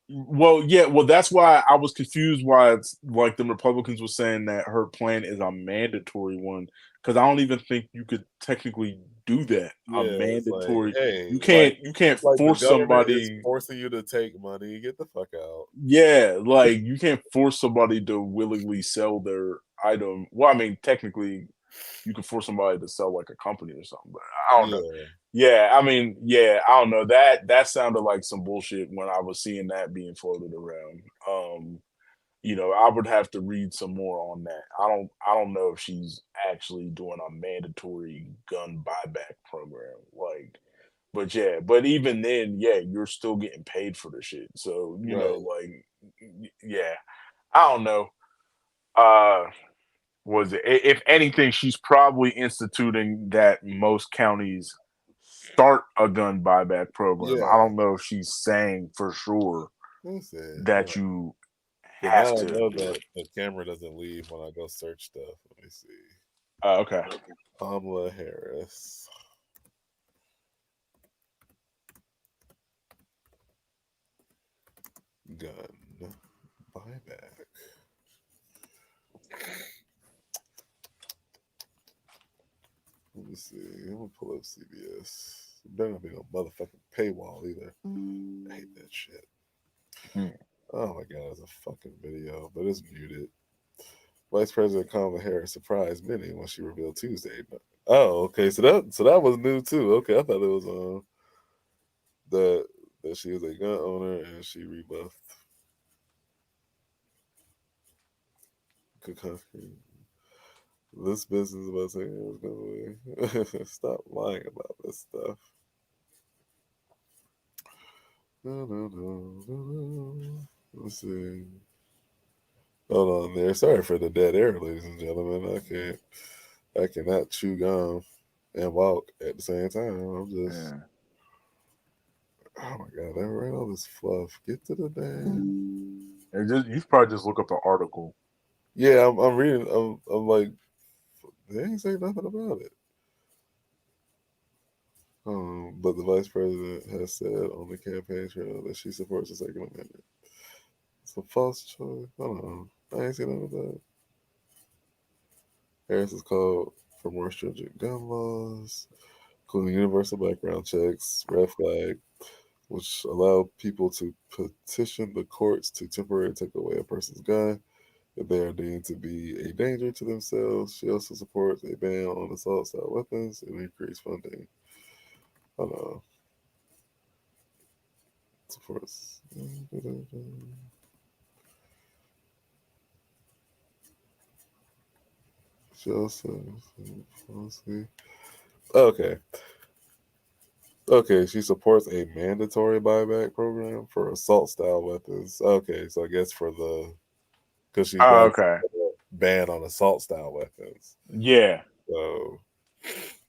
well, yeah, well, that's why I was confused why it's like the Republicans were saying that her plan is a mandatory one because I don't even think you could technically do that. A Yeah, it's like, mandatory, hey, you can't like the force government is somebody. forcing you to take money. Get the fuck out. Yeah, like you can't force somebody to willingly sell their item. Well, I mean, technically, you could force somebody to sell like a company or something, but I don't know. Yeah. Yeah, I mean, yeah, I don't know. That sounded like some bullshit when I was seeing that being floated around. I would have to read some more on that. I don't know if she's actually doing a mandatory gun buyback program. But yeah, but even then, yeah, you're still getting paid for the shit. So, Right. yeah, I don't know. Uh was it if anything, she's probably instituting that most counties start a gun buyback program. I Yeah. don't know if she's saying for sure Let's see. that you So have now I to know do that it. the camera doesn't leave when I go search stuff. Let me see. Okay. Kamala Harris gun buyback. Let me see. I'm gonna pull up CBS. Better not be no motherfucking paywall either. I hate that shit. Hmm. Oh my god, it's a fucking video, but it's muted. Vice President Kamala Harris surprised many when she revealed Tuesday. Oh, okay. So that was new too. Okay, I thought it was that that she was a gun owner and she rebuffed. This business about saying it was gonna be. Stop lying about this stuff. No, no, no, no, no. Let's see. Hold on there. Sorry for the dead air, ladies and gentlemen. I cannot chew gum and walk at the same time. I'm just, Yeah. oh my god, I read all this fluff. Get to the damn. And just you probably just look up the article. Yeah, I'm reading. I'm like, they ain't say nothing about it. But the vice president has said on the campaign trail that she supports the Second Amendment. It's a false choice. I don't know. I ain't seen none of that. Harris has called for more stringent gun laws, including universal background checks, red flag, which allow people to petition the courts to temporarily take away a person's gun if they are deemed to be a danger to themselves. She also supports a ban on assault style weapons and increased funding. I don't know. Supports. She also. Okay. Okay, she supports a mandatory buyback program for assault style weapons. Okay, so I guess for the because she's Oh, not okay. ban on assault style weapons. Yeah. So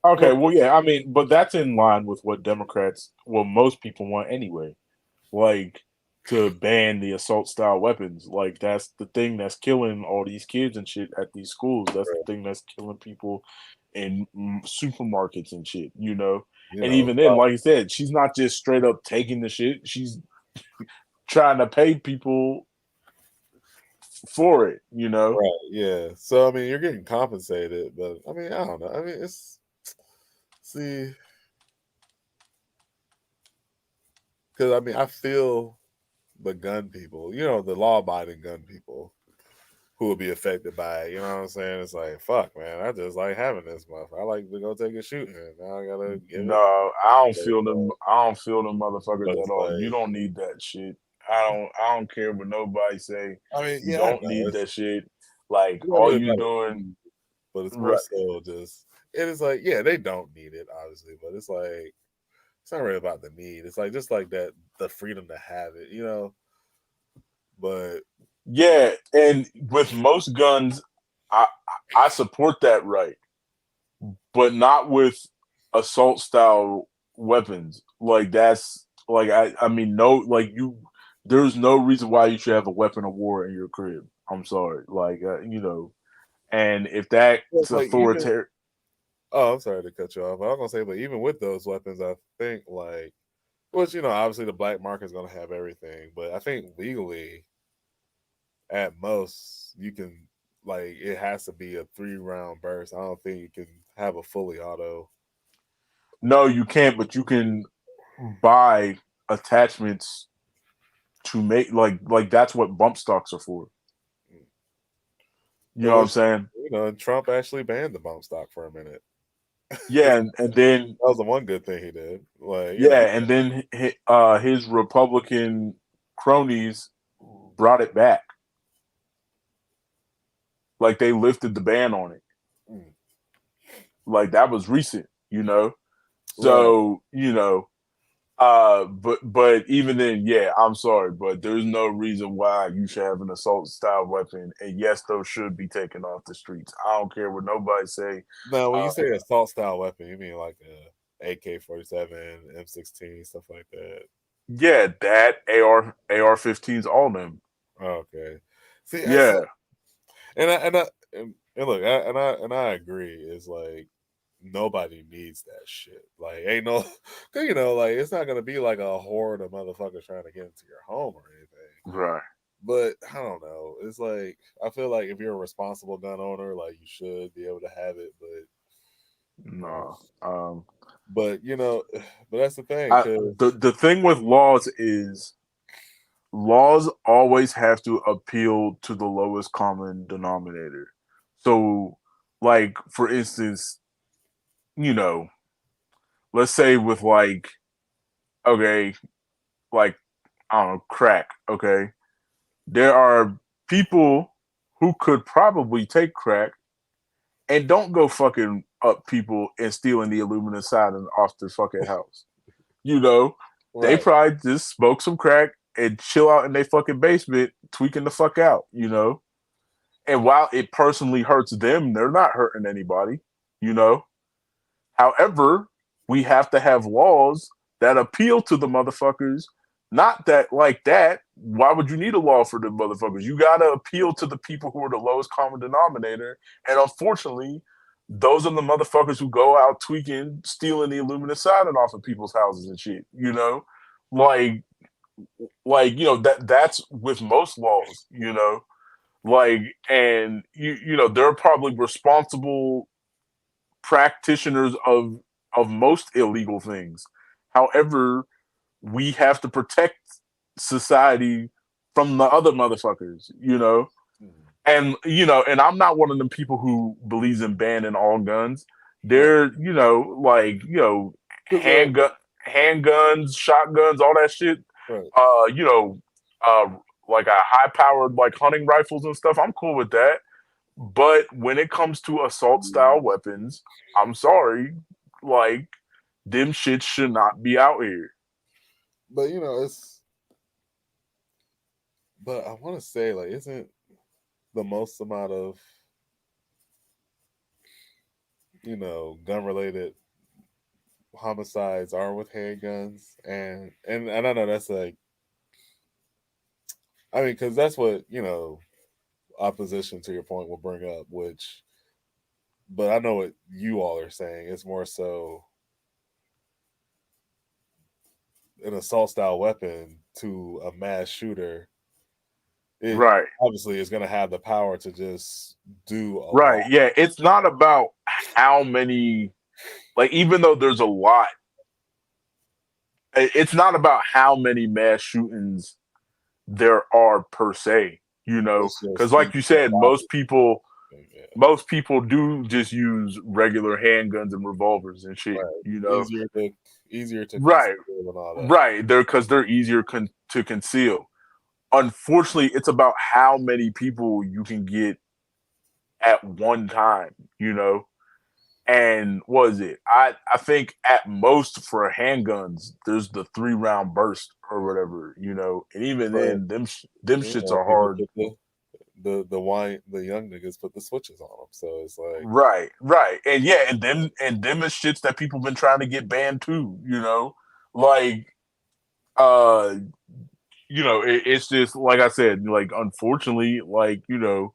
Okay. okay, Well, yeah. I mean, but that's in line with what Democrats, well, most people want anyway. Like to ban the assault style weapons. Like that's the thing that's killing all these kids and shit at these schools. That's the thing that's killing people in supermarkets and shit. you And know, even then, like I said, she's not just straight up taking the shit. She's trying to pay people for it. right? Yeah. So I mean, you're getting compensated, but I mean, I don't know. I mean, it's see, because I mean, I feel the gun people, the law abiding gun people who will be affected by it. You know what I'm saying? It's like, fuck, man. I just like having this motherfucker. I like to go take a shooting. Now I gotta give it. No, I don't But feel them. I don't feel them motherfuckers but at it's all. You like, don't need that shit. I don't care what nobody say. I mean, You yeah, I don't know. need that shit. Like You don't all really you like doing, need, but it's more right? so just it is like, yeah, they don't need it, obviously, but it's like it's not really about the need. It's like just like that the freedom to have it. But Yeah, and with most guns, I I support that right, but not with assault style weapons. Like that's like I mean no like you. There's no reason why you should have a weapon of war in your crib. I'm sorry, like and if it's that's like even authoritarian. oh, I'm sorry to cut you off. I was gonna say, but even with those weapons, I think like which, obviously the black market is gonna have everything, but I think legally at most you can like it has to be a 3 round burst. I don't think you can have a fully auto. No, you can't, but you can buy attachments to make like that's what bump stocks are for. You And know what I'm which saying? and Trump actually banned the bump stock for a minute. Yeah, That and then was the one good thing he did. Like, yeah, and then his Republican cronies brought it back. Like they lifted the ban on it. mm, Like that was recent. right. So, but even then, yeah, I'm sorry, but there's no reason why you should have an assault style weapon. And yes, those should be taken off the streets. I don't care what nobody say. Now, when you Uh, say assault style weapon, you mean like a AK-47, M16, stuff like that. yeah, that AR-15s, all of them. Okay. See, I said, Yeah. and look, I agree. It's like nobody needs that shit. Like, ain't no, cause like it's not gonna be like a horde of motherfuckers trying to get into your home or anything. Right. But I don't know. It's like I feel like if you're a responsible gun owner, like you should be able to have it. But No. but but that's the thing, cause The thing with laws is laws always have to appeal to the lowest common denominator. So, like for instance, you know, let's say with like okay, like I don't know, crack. Okay, there are people. who could probably take crack and don't go fucking up people and stealing the aluminum siding off their fucking house. You know, they Right. probably just smoke some crack and chill out in their fucking basement, tweaking the fuck out, you know? And while it personally hurts them, they're not hurting anybody, you know? However, we have to have laws that appeal to the motherfuckers. Not that like that. Why would you need a law for the motherfuckers? You gotta appeal to the people who are the lowest common denominator. And unfortunately, those are the motherfuckers who go out tweaking, stealing the aluminum siding off of people's houses and shit. You know, like that's with most laws. You know, and they're probably responsible practitioners of most illegal things. However, we have to protect society from the other motherfuckers, you know? Mhm. And I'm not one of them people who believes in banning all guns. Right. They're, Because like, handguns, shotguns, all that shit. right. Uh, you know, uh, like a high powered like hunting rifles and stuff. I'm cool with that. But when it comes to assault style weapons, I'm sorry, like them shit should not be out here. But it's. But I want to say, like, isn't the most amount of gun related homicides are with handguns, and I know that's like, I mean, because that's what opposition to your point will bring up, which, but I know what you all are saying. It's more so an assault style weapon to a mass shooter. It Right. obviously is going to have the power to just do a lot. Right. Yeah. It's not about how many, like, even though there's a lot, it's not about how many mass shootings there are per se, It's because just like you said, yeah, most people do just use regular handguns and revolvers and shit, right. you know? Easier to conceal Right. and all that. Right. They're easier to conceal. Unfortunately, it's about how many people you can get at one time, you know? And what is it? I think at most for handguns, there's the 3 round burst or whatever, you know. And even But then, them shits are people hard. put the young niggas put the switches on them, so it's like, Right, right, and yeah, and them is shits that people been trying to get banned too, you know. Like, uh, it's just like I said, like unfortunately, like but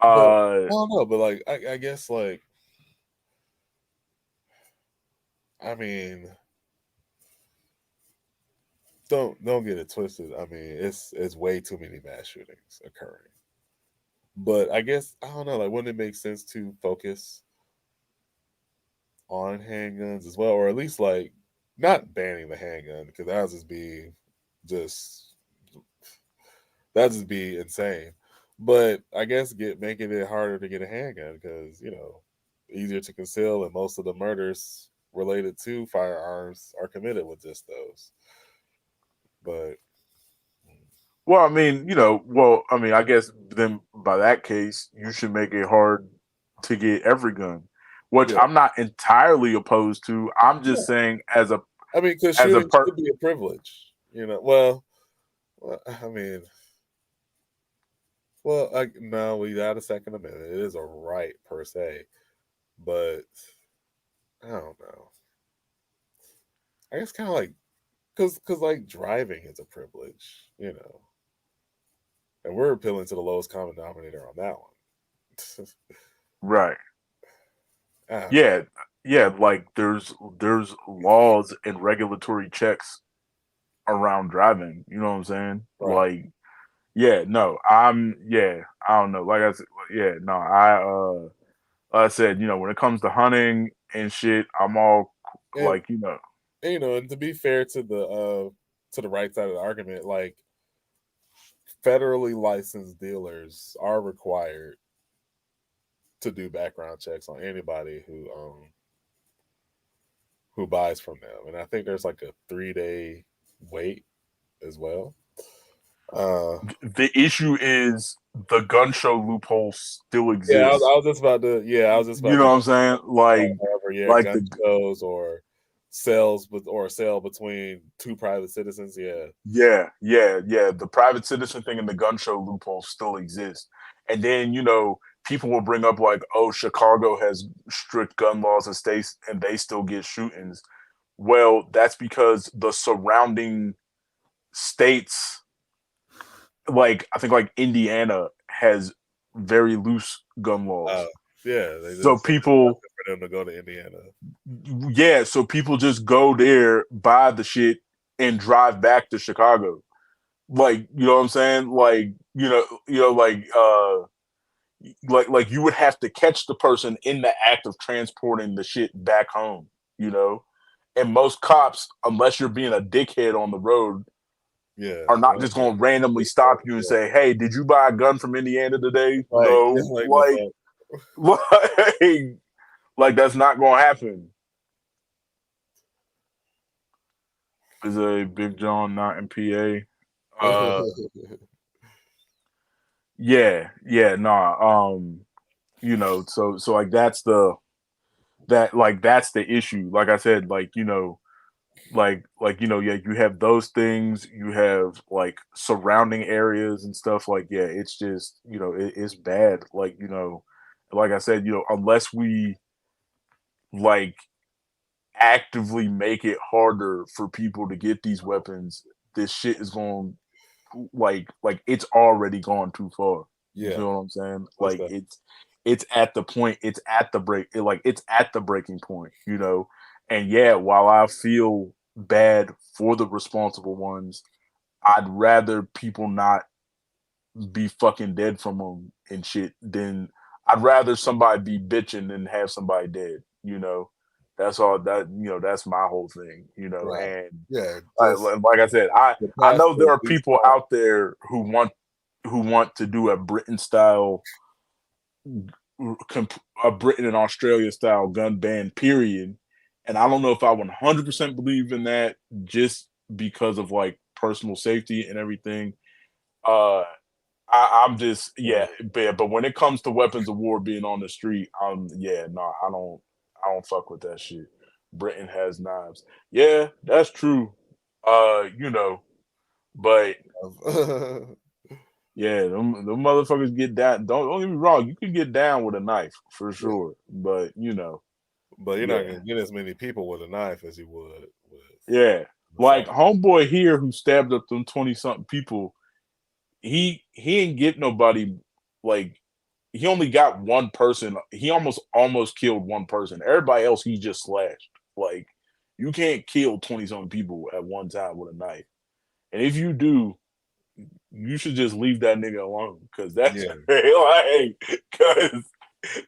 I uh, don't know, but like I guess like, I mean, don't get it twisted. I mean, it's way too many mass shootings occurring. But I guess I don't know. Like, wouldn't it make sense to focus on handguns as well, or at least like not banning the handgun because just that just be insane. But I guess making it harder to get a handgun because easier to conceal, and most of the murders related to firearms are committed with just those. But well, I mean, I mean, I guess then by that case, you should make it hard to get every gun, which yeah, I'm not entirely opposed to. I'm just saying I mean, because as a shooting per should be a privilege. I mean, no, we got a Second Amendment. It is a right per se, but I don't know. I guess kind of like because like driving is a privilege, and we're appealing to the lowest common denominator on that one. right. I don't know. Yeah, yeah, like there's laws and regulatory checks around driving, you know what I'm saying? Right. Like, yeah, no, I don't know. Like I said, yeah, no, like I said, when it comes to hunting and shit, I'm all And, like, and to be fair to the right side of the argument, like federally licensed dealers are required to do background checks on anybody who buys from them. And I think there's like a 3-day wait as well. Uh, The issue is the gun show loophole still yeah, I exists. was just about to. Yeah, I was just You about know to. what I'm saying? However, yeah, Like gun the shows or sales, or sale between two private citizens. Yeah, yeah. The private citizen thing and the gun show loophole still exists. And then, people will bring up like, oh, Chicago has strict gun laws and states and they still get shootings. Well, that's because the surrounding states, like I think like Indiana has very loose gun uh, laws. yeah. They So just so it's people nothing for them to go to Indiana. yeah, so people just go there, buy the shit, and drive back to Chicago. Like, you know what I'm saying? Like, like you would have to catch the person in the act of transporting the shit back home, you know? And most cops, unless you're being a dickhead on the road, Yeah, are not don't, just gonna randomly stop you and yeah. say, "Hey, did you buy a gun from Indiana today?" Like, yeah, No, like the fuck. like, like that's not gonna happen. Is a Big John not in PA? Yeah, nah. So like that's the issue. Like I said, yeah, you have those things, you have like surrounding areas and stuff. Like, yeah, it's just it's bad. Like I said, unless we like actively make it harder for people to get these weapons, this shit is going it's already gone too far. You Yeah, feel what I'm saying? most Like definitely. it's at the point, it's at the it's at the breaking point. And yeah, while I feel bad for the responsible ones, I'd rather people not be fucking dead from them and shit than I'd rather somebody be bitching than have somebody dead. That's all that's my whole thing. Right. And Yeah, just like I said, the I past know there the are least people harm. out there who want to do a Britain and Australia style gun ban, period. And I don't know if I 100% believe in that, just because of like personal safety and everything. Uh, I'm just Uh, but when it comes to weapons of war being on the street, no, I don't fuck with that shit. Britain has knives. Yeah, that's true. But yeah, them motherfuckers get down. Don't get me wrong, you can get down with a knife for yeah, sure. But but you're not yeah, gonna get as many people with a knife as you would with yeah. the Like fuck. homeboy here who stabbed up them 20 something people, he ain't get nobody. Like, he only got one person. He almost killed one person. Everybody else he just slashed. Like, you can't kill 20 something people at one time with a knife. And if you do, you should just leave that nigga alone, because that's Yeah, like, because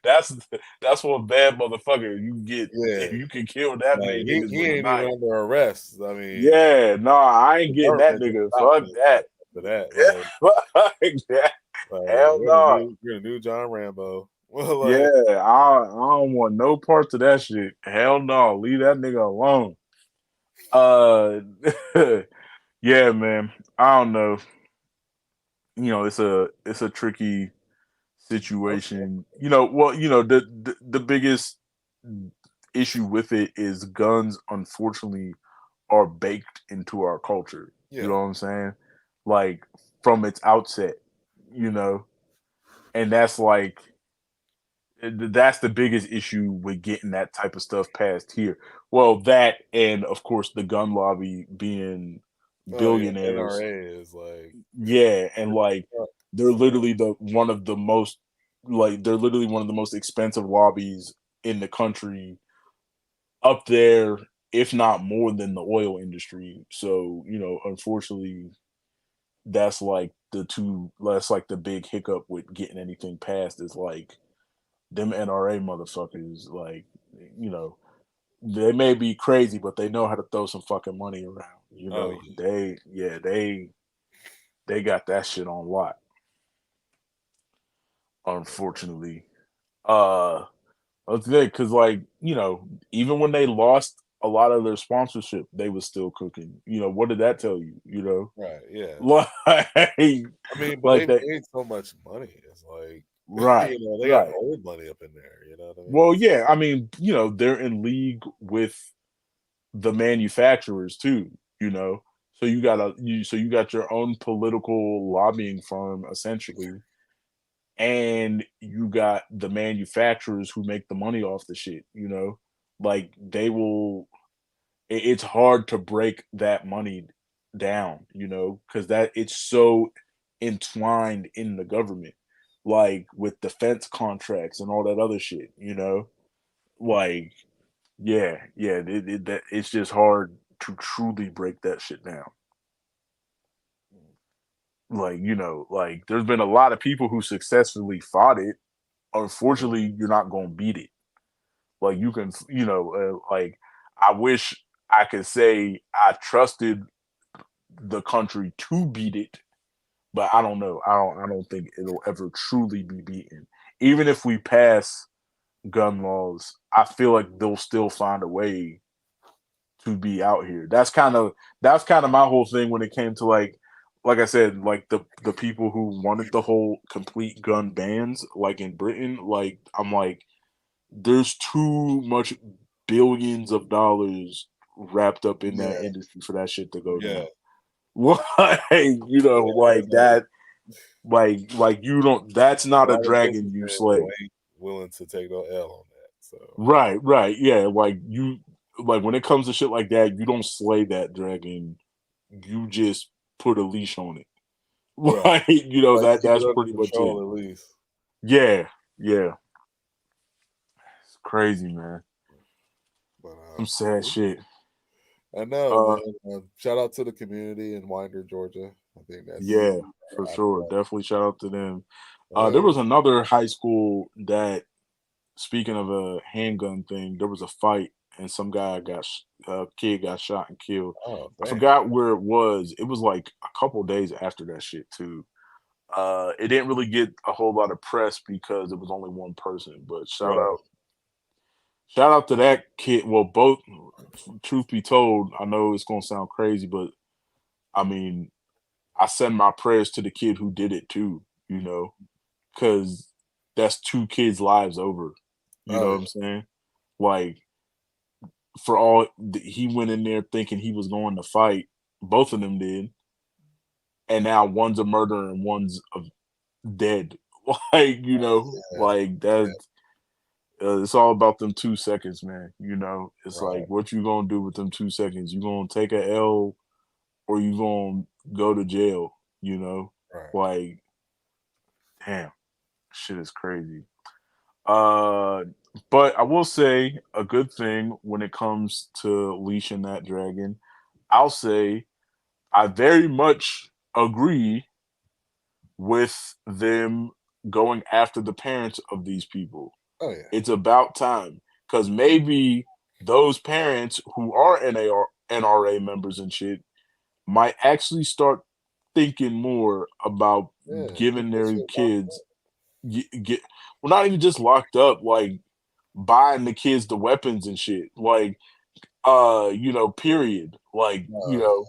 that's that's one bad motherfucker you get yeah. if you can kill that Like many niggas he with a ain't even knife. under arrest. I mean, Yeah, no, I the ain't getting that government just nigga. stopped Fuck his that. ass after that. Like that. Hell no. You're gonna do John Rambo. Well, Yeah, like, I don't want no parts of that shit. Hell no, leave that nigga alone. Uh, yeah, man. I don't know. It's a tricky okay. situation. The biggest issue with it is guns, unfortunately, are baked into our culture. You know Yeah. what I'm saying? Like, from its outset, you know, and that's the biggest issue with getting that type of stuff passed here. Well, that, and of course the gun lobby being Oh yeah. billionaires. NRA is like, Yeah, and like fuck, they're so literally they're literally one of the most expensive lobbies in the country, up there, if not more than the oil industry. So, unfortunately, that's like the big hiccup with getting anything passed, is like them NRA motherfuckers, like, you know, they may be crazy, but they know how to throw some fucking money around. oh yeah. They got that shit on lock, unfortunately. Uh, because, like, even when they lost a lot of their sponsorship they was still cooking. What did that tell you? Right. Yeah. Like, I mean, but like they that. made so much money. It's like, Right, they got right. old money up in there. You know what I mean? Well, yeah. I mean, they're in league with the manufacturers too. So you got your own political lobbying firm essentially, and you got the manufacturers who make the money off the shit. Like they will. It's hard to break that money down. Because that it's so entwined in the government, like with defense contracts and all that other shit. Like yeah, it's just hard to truly break that shit down. Like, like there's been a lot of people who successfully fought it. Yeah. Unfortunately, you're not going to beat it. Like you can, like I wish I could say I trusted the country to beat it, but I don't know. I don't think it'll ever truly be beaten. Even if we pass gun laws, I feel like they'll still find a way to be out here. That's kind of my whole thing when it came to like I said, like the people who wanted the whole complete gun bans, like in Britain, like I'm like, there's too much billions of dollars wrapped up in that Yeah. industry for that shit to go Yeah. down. Like, like Yeah. that, like you don't. That's A not a lot of dragon you businessmen who slay. ain't willing to take no L on that. So Right, right, yeah. Like when it comes to shit like that, you don't slay that dragon. You just put a leash on it. right, Like, like keep it that's under pretty much it. control at least. Yeah, yeah. It's crazy, man. But Some sad shit. I know, Uh, man. Shout out to the community in Winder, Georgia. I think that's yeah, for I sure. forgot. Definitely shout out to them. There Hey, was another high school that, speaking of a handgun thing, there was a fight and some kid got shot and killed. oh I damn. forgot where it was. It was like a couple days after that shit too. It didn't really get a whole lot of press because it was only one person. But Right. shout out to that kid. Well, both. Truth be told, I know it's gonna sound crazy, but I mean, I send my prayers to the kid who did it too. Because that's two kids' lives over. You Oh know yeah. what I'm saying? Like, for all he went in there thinking he was going to fight, both of them did, and now one's a murderer and one's dead. Like, Yeah. like that. It's all about them 2 seconds, man. It's like, Right. what you gonna do with them 2 seconds? You gonna take a L or you gonna go to jail? Right. Like, damn, shit is crazy. Uh, but I will say a good thing when it comes to leashing that dragon. I'll say I very much agree with them going after the parents of these people. Oh yeah. It's about time because maybe those parents who are NRA members and shit might actually start thinking more about Yeah. Keep giving that their shit locked kids up. get well, not even just locked up, like buying the kids the weapons and shit. Like, period. Like, Yeah.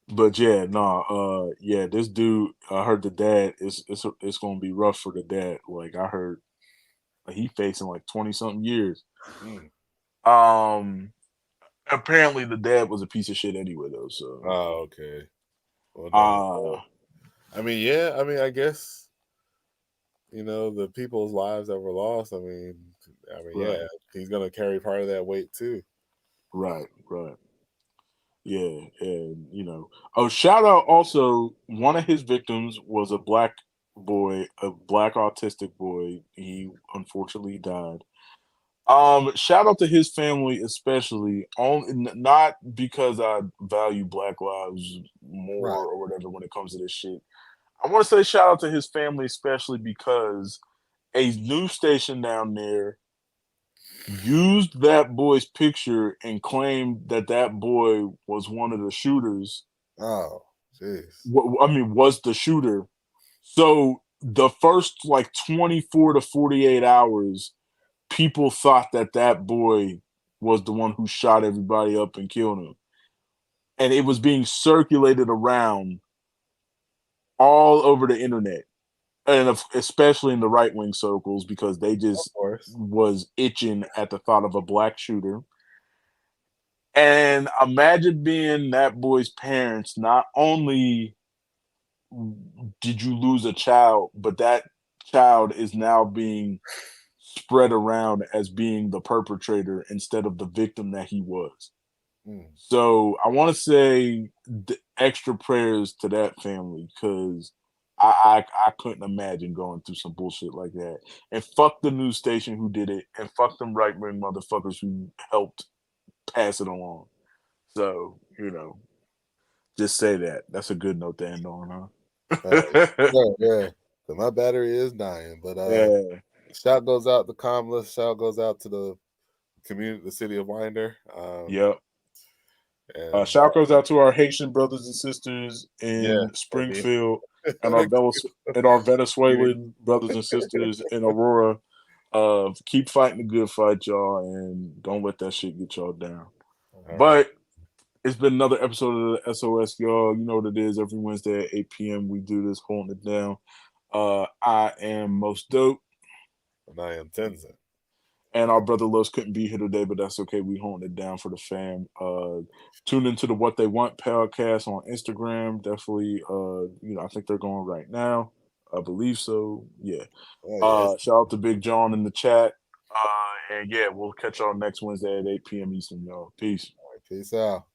but yeah, nah, yeah, this dude, I heard the dad it's gonna be rough for the dad. Like I heard he facing like 20 something years. Mm. Um Apparently the dad was a piece of shit anyway though, so Oh, okay. Well, no. uh I mean, yeah. I mean, I guess the people's lives that were lost. I mean, yeah. right, He's gonna carry part of that weight too. right. Yeah, and oh, shout out also, one of his victims was a black boy, a black autistic boy. He unfortunately died. Shout out to his family, especially on not because I value Black Lives Right. more or whatever when it comes to this shit. I want to say shout out to his family, especially because a news station down there used that boy's picture and claimed that that boy was one of the shooters. Oh, jeez. I mean, was the shooter. So the first like 24 to 48 hours, people thought that boy was the one who shot everybody up and killed him. And it was being circulated around all over the internet, and especially in the right-wing circles, because they Of just course. was itching at the thought of a black shooter. And imagine being that boy's parents. Not only did you lose a child, but that child is now being spread around as being the perpetrator instead of the victim that he was. Mm. So I want to say extra prayers to that family, because I couldn't imagine going through some bullshit like that. And fuck the news station who did it, and fuck them right wing motherfuckers who helped pass it along. So, just say that. That's a good note to end on, huh? Yeah. So my battery is dying, but Yeah. shout goes out to Kamala. Shout goes out to the community, the city of Winder. Yep. And Shout goes out to our Haitian brothers and sisters yeah, in maybe. Springfield, and our Venezuelan brothers and sisters in Aurora. Keep fighting the good fight, y'all, and don't let that shit get y'all down. All right. But it's been another episode of the SOS, y'all. You know what it is. Every Wednesday at 8 p.m. we do this, holding it down. I am Most Dope. And I am Tenzin. And our brother Los couldn't be here today, but that's okay. We holding it down for the fam. Tune into the What They Want podcast on Instagram. Definitely, I think they're going right now. I believe so. Yeah. Oh, yes. Shout out to Big John in the chat. And yeah, we'll catch y'all next Wednesday at 8 p.m. Eastern, y'all. Peace. All right, peace out.